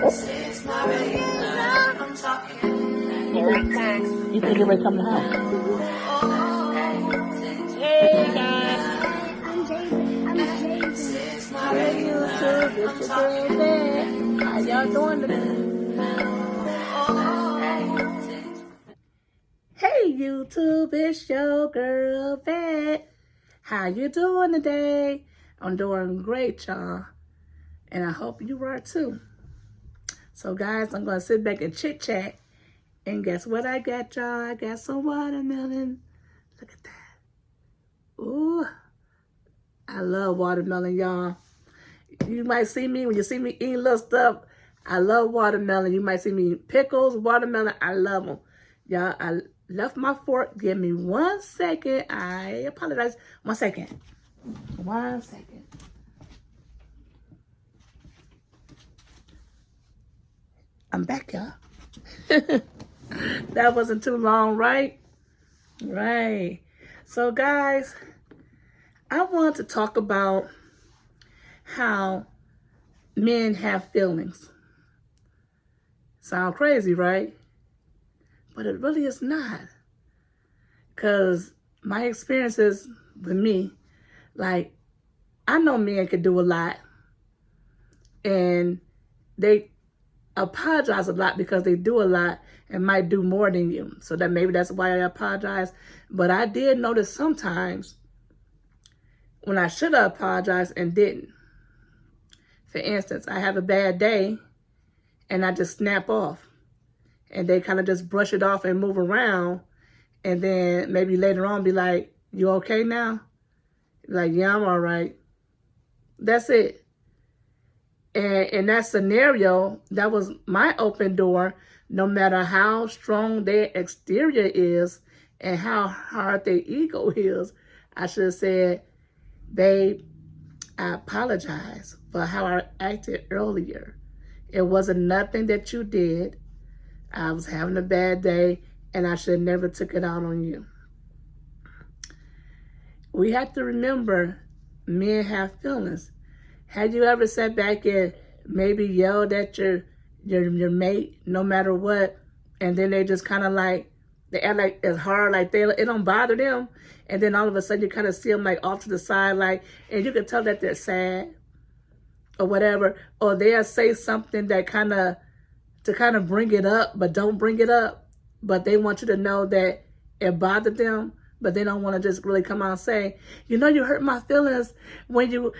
It's not regular. I'm talking. You think everybody come to the house? Hey guys. I'm Jason. It's not regular. It's your girl Vet. How y'all doing today? Hey YouTube, it's your girl Vet. How you doing today? I'm doing great, y'all. And I hope you are too. So guys, I'm gonna sit back and chit chat. And guess what I got, y'all? I got some watermelon. Look at that. Ooh, I love watermelon, y'all. You might see me, when you see me eating little stuff, I love watermelon. You might see me eat pickles, watermelon, I love them. Y'all, I left my fork. Give me 1 second. I apologize. 1 second. 1 second. I'm back, y'all. That wasn't too long, right? Right. So, guys, I want to talk about how men have feelings. Sound crazy, right? But it really is not. Because my experiences with me, like, I know men can do a lot. And they apologize a lot because they do a lot and might do more than you. So that maybe that's why I apologize. But I did notice sometimes when I should have apologized and didn't. For instance, I have a bad day and I just snap off. And they kind of just brush it off and move around. And then maybe later on be like, you okay now? Like, yeah, I'm all right. That's it. And in that scenario, that was my open door. No matter how strong their exterior is and how hard their ego is, I should have said, babe, I apologize for how I acted earlier. It wasn't nothing that you did. I was having a bad day and I should have never took it out on you. We have to remember men have feelings. Have you ever sat back and maybe yelled at your mate no matter what, and then they just kind of like, they act like it's hard, like it don't bother them, and then all of a sudden you kind of see them like off to the side, like, and you can tell that they're sad or whatever, or they'll say something that to kind of bring it up, but don't bring it up, but they want you to know that it bothered them, but they don't want to just really come out and say, you know, you hurt my feelings when you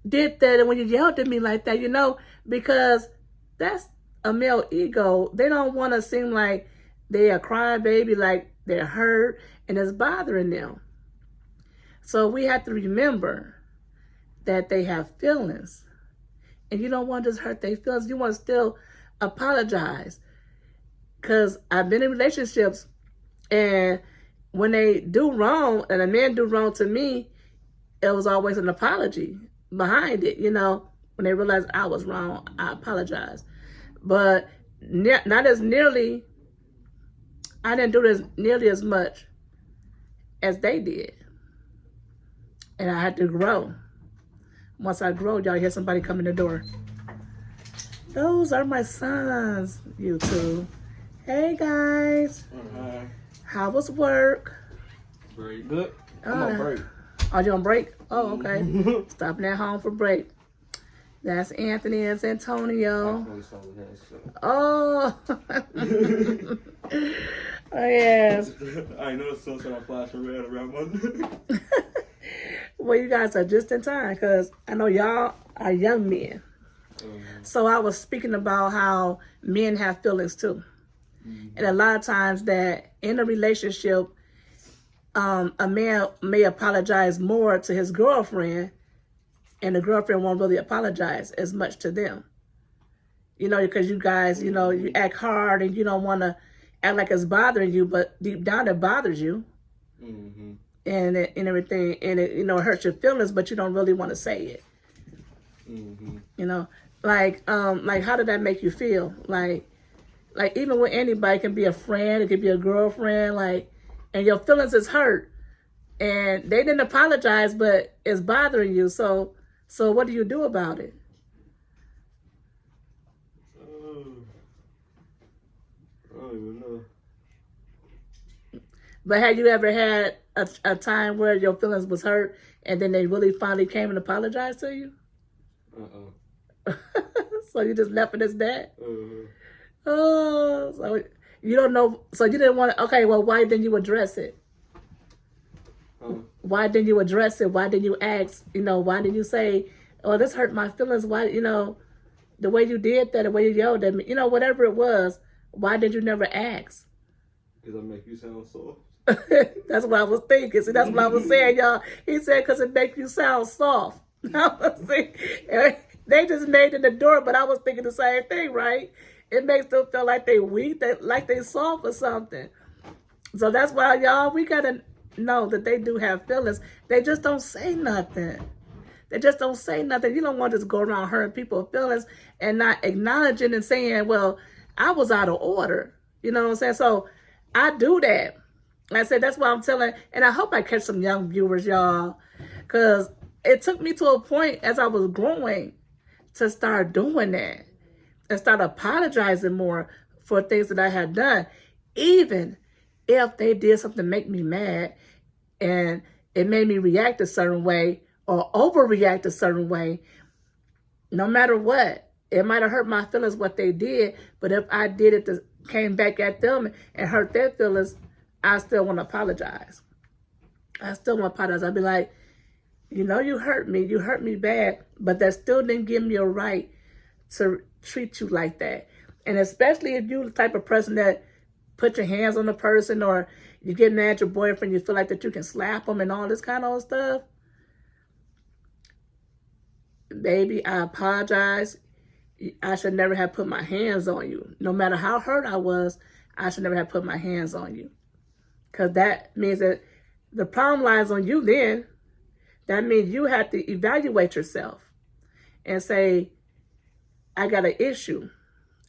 did that and when you yelled at me like that, you know, because that's a male ego. They don't want to seem like they are crying baby, like they're hurt and it's bothering them. So we have to remember that they have feelings. And you don't want to just hurt their feelings. You want to still apologize. Because I've been in relationships and when they do wrong and a man do wrong to me, it was always an apology behind it, you know. When they realized I was wrong, I apologize. But not as nearly, I didn't do this nearly as much as they did. And I had to grow. Once I grow, y'all hear somebody come in the door. Those are my sons, YouTube. Hey guys. How was work? Very good. I'm on break. Are you on break? Oh, okay. Stopping at home for break. That's Anthony and Antonio. Oh. Oh, yes. I know the sun's gonna flash red around Monday. Well, you guys are just in time because I know y'all are young men. So I was speaking about how men have feelings too. And a lot of times that in a relationship, a man may apologize more to his girlfriend and the girlfriend won't really apologize as much to them. You know, because you guys, you know, you act hard and you don't want to act like it's bothering you, but deep down it bothers you. Mm-hmm. And everything, and it, you know, it hurts your feelings, but you don't really want to say it. Mm-hmm. You know, like how did that make you feel? Like even with anybody, it can be a friend, it could be a girlfriend, like, and your feelings is hurt, and they didn't apologize, but it's bothering you. So what do you do about it? even know. But have you ever had a time where your feelings was hurt and then they really finally came and apologized to you? So you just left it as that? Oh, so you don't know. So you didn't want to. Okay, well, why didn't you address it? Why didn't you address it? Why didn't you ask? Why didn't you say, "Oh, this hurt my feelings"? Why, the way you did that, the way you yelled at me, whatever it was. Why did you never ask? Because I make you sound soft. That's what I was thinking. See, that's what I was saying, y'all. He said, because it makes you sound soft. They just made it the door, but I was thinking the same thing, right? It makes them feel like they weak, like they soft or something. So that's why, y'all, we got to know that they do have feelings. They just don't say nothing. They just don't say nothing. You don't want to just go around hurting people's feelings and not acknowledging and saying, well, I was out of order. You know what I'm saying? So I do that. I said, that's why I'm telling, and I hope I catch some young viewers, y'all, because it took me to a point as I was growing to start doing that and start apologizing more for things that I had done, even if they did something to make me mad and it made me react a certain way or overreact a certain way. No matter what, it might have hurt my feelings what they did, but if I did it, came back at them and hurt their feelings, I still want to apologize. I still want to apologize. I'd be like, you hurt me. You hurt me bad, but that still didn't give me a right to treat you like that. And especially if you're the type of person that put your hands on a person or you get mad at your boyfriend, you feel like that you can slap them and all this kind of stuff. Baby, I apologize. I should never have put my hands on you. No matter how hurt I was, I should never have put my hands on you. Because that means that the problem lies on you then. That means you have to evaluate yourself and say, I got an issue.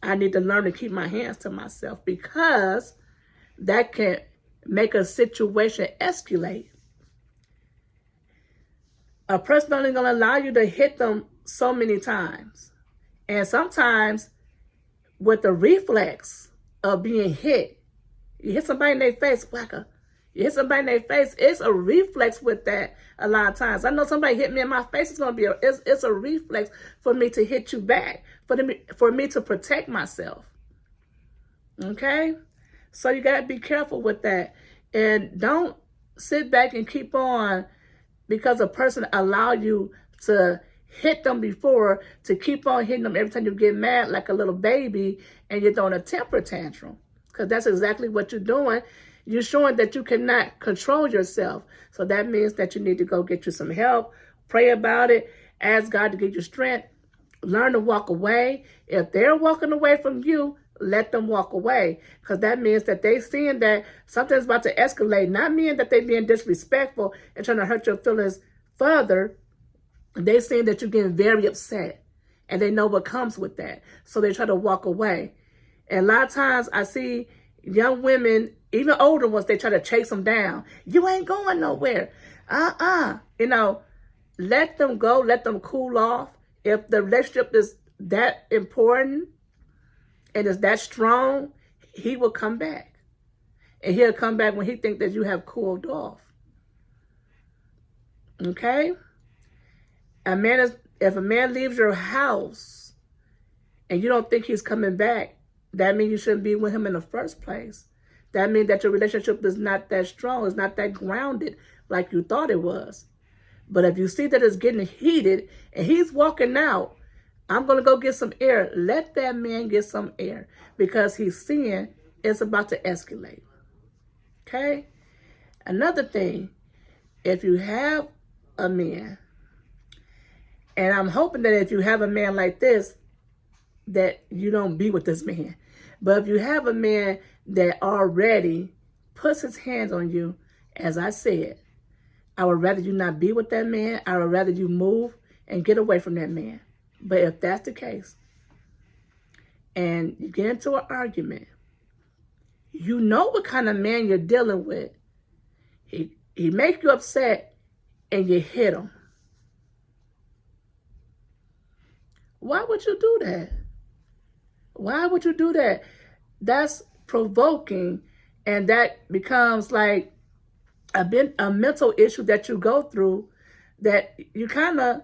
I need to learn to keep my hands to myself, because that can make a situation escalate. A person only going to allow you to hit them so many times. And sometimes with the reflex of being hit, you hit somebody in their face, whacker. You hit somebody in their face, it's a reflex with that a lot of times. I know somebody hit me in my face, it's a reflex for me to hit you back, for me to protect myself. Okay? So you got to be careful with that. And don't sit back and keep on because a person allow you to hit them before, to keep on hitting them every time you get mad like a little baby and you're throwing a temper tantrum. Because that's exactly what you're doing. You're showing that you cannot control yourself. So that means that you need to go get you some help. Pray about it. Ask God to give you strength. Learn to walk away. If they're walking away from you, let them walk away. Because that means that they're seeing that something's about to escalate. Not meaning that they're being disrespectful and trying to hurt your feelings further. They're seeing that you're getting very upset. And they know what comes with that. So they try to walk away. And a lot of times I see young women, even older ones, they try to chase them down. You ain't going nowhere. Let them go. Let them cool off. If the relationship is that important and is that strong, he will come back. And he'll come back when he thinks that you have cooled off. Okay? If a man leaves your house and you don't think he's coming back, that means you shouldn't be with him in the first place. That means that your relationship is not that strong. It's not that grounded like you thought it was. But if you see that it's getting heated and he's walking out, I'm going to go get some air. Let that man get some air because he's seeing it's about to escalate. Okay? Another thing, if you have a man, and I'm hoping that if you have a man like this, that you don't be with this man. But if you have a man that already puts his hands on you, as I said, I would rather you not be with that man. I would rather you move and get away from that man. But if that's the case, and you get into an argument, you know what kind of man you're dealing with. He makes you upset and you hit him. Why would you do that? Why would you do that? That's provoking, and that becomes like a mental issue that you go through, that you kind of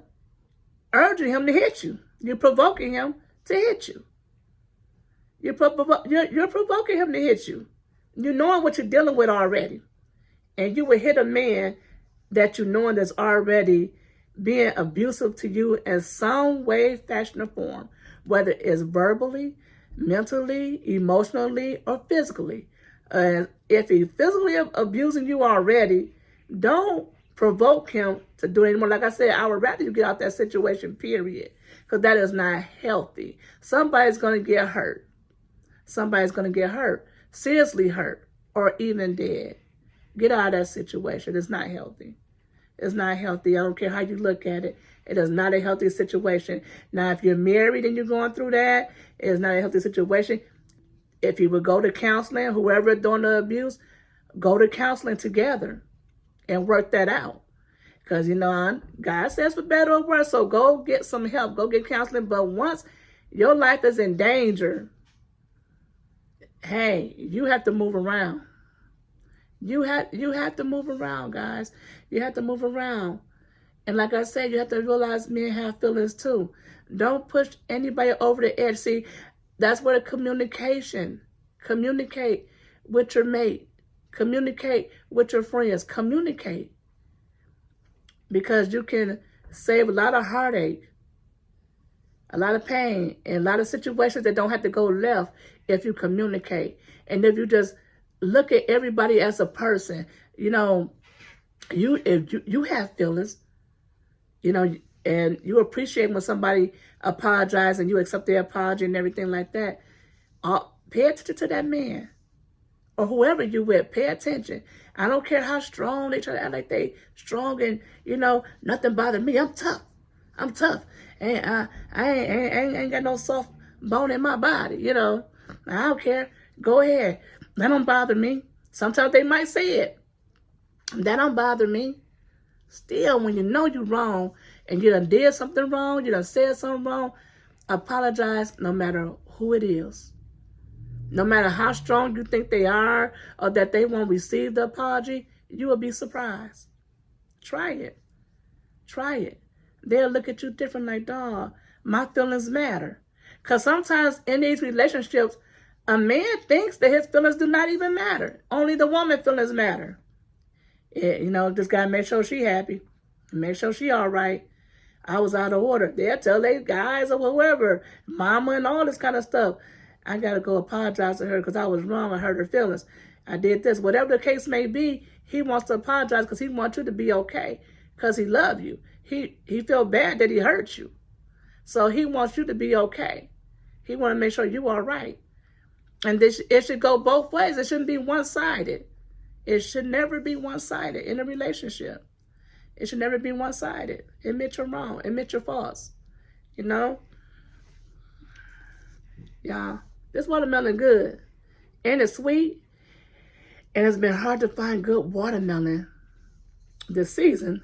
urging him to hit you. You're provoking him to hit you. You're provoking him to hit you. You knowing what you're dealing with already. And you would hit a man that you knowing that's already being abusive to you in some way, fashion, or form, whether it's verbally, mentally, emotionally, or physically. If he's physically abusing you already, don't provoke him to do it anymore. Like I said, I would rather you get out that situation, period, because that is not healthy. Somebody's going to get hurt. Somebody's going to get hurt, seriously hurt, or even dead. Get out of that situation. It's not healthy. It's not healthy. I don't care how you look at it. It is not a healthy situation. Now, if you're married and you're going through that, it is not a healthy situation. If you would go to counseling, whoever is doing the abuse, go to counseling together and work that out. Because, God says for better or worse, so go get some help. Go get counseling. But once your life is in danger, hey, you have to move around. You have to move around, guys. You have to move around. And like I said, you have to realize men have feelings too. Don't push anybody over the edge. See, that's where the communication. Communicate with your mate. Communicate with your friends. Communicate. Because you can save a lot of heartache, a lot of pain, and a lot of situations that don't have to go left if you communicate. And if you just look at everybody as a person, if you have feelings, and you appreciate when somebody apologizes and you accept their apology and everything like that, pay attention to that man or whoever you with. Pay attention. I don't care how strong they try to act like they strong and, nothing bothers me. I'm tough. And I ain't got no soft bone in my body, I don't care. Go ahead. That don't bother me. Sometimes they might say it. That don't bother me. Still, when you know you're wrong and you done did something wrong, you done said something wrong, apologize no matter who it is. No matter how strong you think they are or that they won't receive the apology, you will be surprised. Try it. Try it. They'll look at you different like, dog, my feelings matter. Because sometimes in these relationships, a man thinks that his feelings do not even matter. Only the woman's feelings matter. Just got to make sure she happy. Make sure she all right. I was out of order. They'll tell their guys or whoever, mama and all this kind of stuff. I got to go apologize to her because I was wrong. I hurt her feelings. I did this. Whatever the case may be, he wants to apologize because he wants you to be okay because he loves you. He felt bad that he hurt you. So he wants you to be okay. He want to make sure you are right. And it should go both ways. It shouldn't be one-sided. It should never be one-sided in a relationship. It should never be one-sided. Admit you're wrong. Admit your faults. Y'all, this watermelon good. And it's sweet. And it's been hard to find good watermelon this season.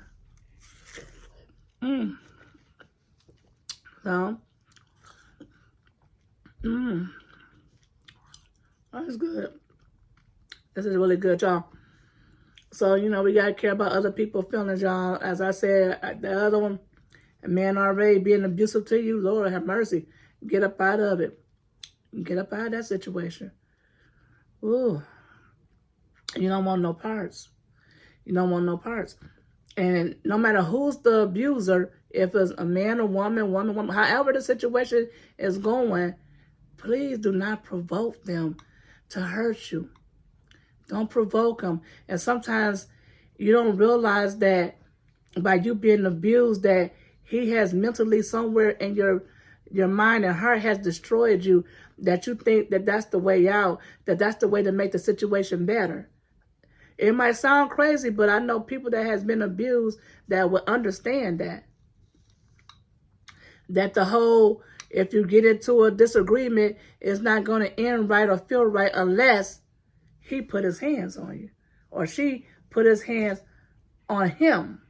That's good. This is really good, y'all. So, we got to care about other people's feelings, y'all. As I said, the other one, a man already being abusive to you, Lord have mercy. Get up out of it. Get up out of that situation. Ooh. You don't want no parts. You don't want no parts. And no matter who's the abuser, if it's a man or woman, however the situation is going, please do not provoke them to hurt you. Don't provoke them. And sometimes you don't realize that by you being abused, that he has mentally somewhere in your mind and heart has destroyed you, that you think that that's the way out, that that's the way to make the situation better. It might sound crazy, but I know people that has been abused that will understand that. That the whole, if you get into a disagreement, it's not going to end right or feel right unless he put his hands on you or she put his hands on him.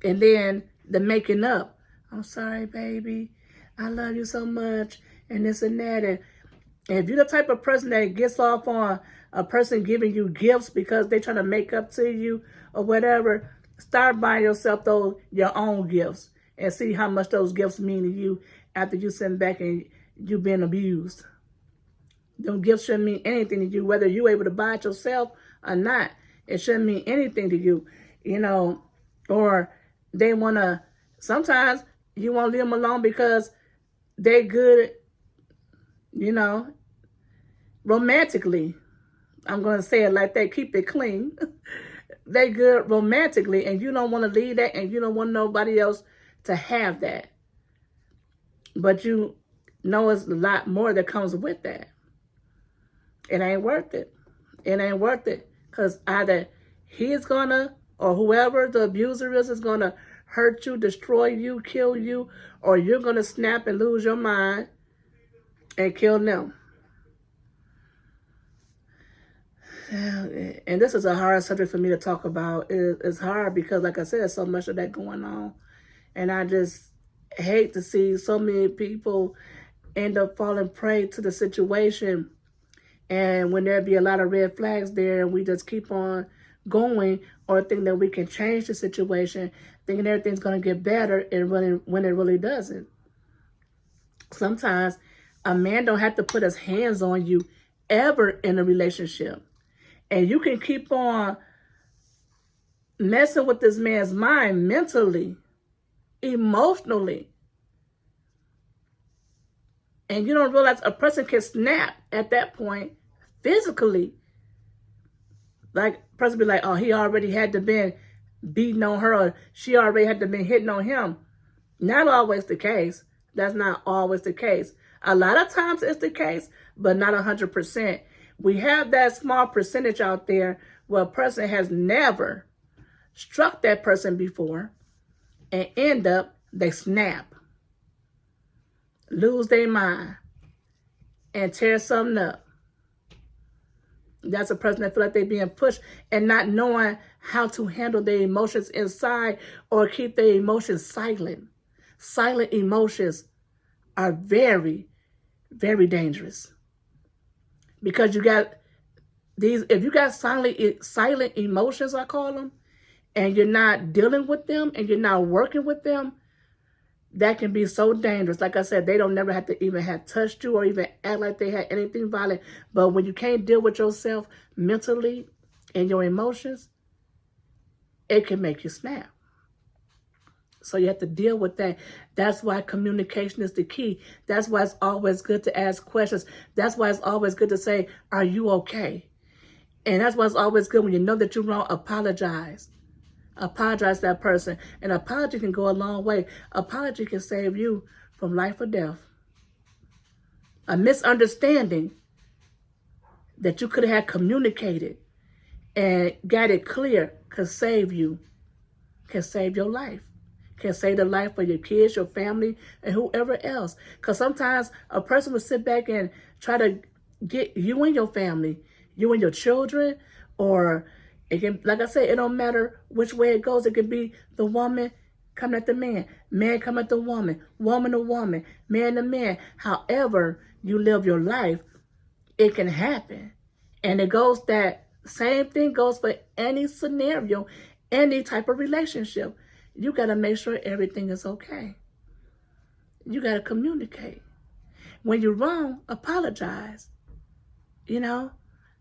And then the making up. I'm sorry, baby. I love you so much. And this and that. And And if you're the type of person that gets off on a person giving you gifts because they're trying to make up to you or whatever, start buying yourself your own gifts and see how much those gifts mean to you after you sit back and you been abused. Them gifts shouldn't mean anything to you, whether you're able to buy it yourself or not. It shouldn't mean anything to you, you know, or they want to, sometimes you want to leave them alone because they good, you know, romantically. I'm going to say it like that, keep it clean. They good romantically, and you don't want to leave that, and you don't want nobody else to have that. But you know it's a lot more that comes with that. It ain't worth it. It ain't worth it. Because either he's going to, or whoever the abuser is going to hurt you, destroy you, kill you, or you're going to snap and lose your mind and kill them. And this is a hard subject for me to talk about. It's hard because, like I said, there's so much of that going on. And I just hate to see so many people end up falling prey to the situation. And when there be a lot of red flags there and we just keep on going or think that we can change the situation, thinking everything's going to get better and when it really doesn't. Sometimes a man don't have to put his hands on you ever in a relationship. And you can keep on messing with this man's mind mentally, emotionally. And you don't realize a person can snap at that point physically. Like, a person be like, oh, he already had to been beating on her, or she already had to been hitting on him. Not always the case. That's not always the case. A lot of times it's the case, but not 100%. We have that small percentage out there where a person has never struck that person before and end up, they snap, lose their mind, and tear something up. That's a person that feel like they're being pushed and not knowing how to handle their emotions inside or keep their emotions silent. Silent emotions are very, very dangerous. Because you got these, if you got silent emotions, I call them, and you're not dealing with them and you're not working with them, that can be so dangerous. Like I said, they don't never have to even have touched you or even act like they had anything violent. But when you can't deal with yourself mentally and your emotions, it can make you snap. So you have to deal with that. That's why communication is the key. That's why it's always good to ask questions. That's why it's always good to say, are you okay? And that's why it's always good when you know that you're wrong, apologize. Apologize to that person. An apology can go a long way. Apology can save you from life or death. A misunderstanding that you could have had communicated and got it clear can save you, can save your life. Can save the life of your kids, your family, and whoever else. Because sometimes a person will sit back and try to get you and your family, you and your children, or it can, like I said, it don't matter which way it goes. It could be the woman coming at the man, man coming at the woman to woman, man to man. However you live your life, it can happen. And it goes that same thing goes for any scenario, any type of relationship. You got to make sure everything is okay. You got to communicate. When you're wrong, apologize. You know,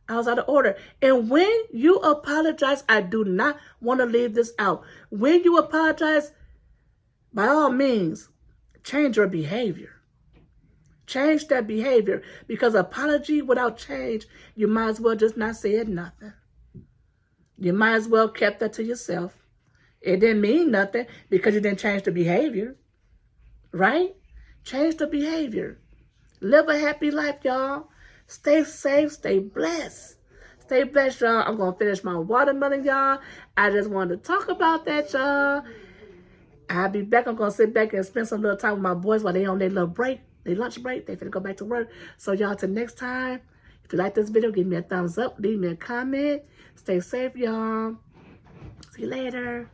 I was out of order. And when you apologize, I do not want to leave this out. When you apologize, by all means, change your behavior. Change that behavior. Because apology without change, you might as well just not say nothing. You might as well kept that to yourself. It didn't mean nothing because you didn't change the behavior, right? Change the behavior. Live a happy life, y'all. Stay safe, stay blessed. Stay blessed, y'all. I'm going to finish my watermelon, y'all. I just wanted to talk about that, y'all. I'll be back. I'm going to sit back and spend some little time with my boys while they on their little break, their lunch break. They finna go back to work. So, y'all, till next time, if you like this video, give me a thumbs up. Leave me a comment. Stay safe, y'all. See you later.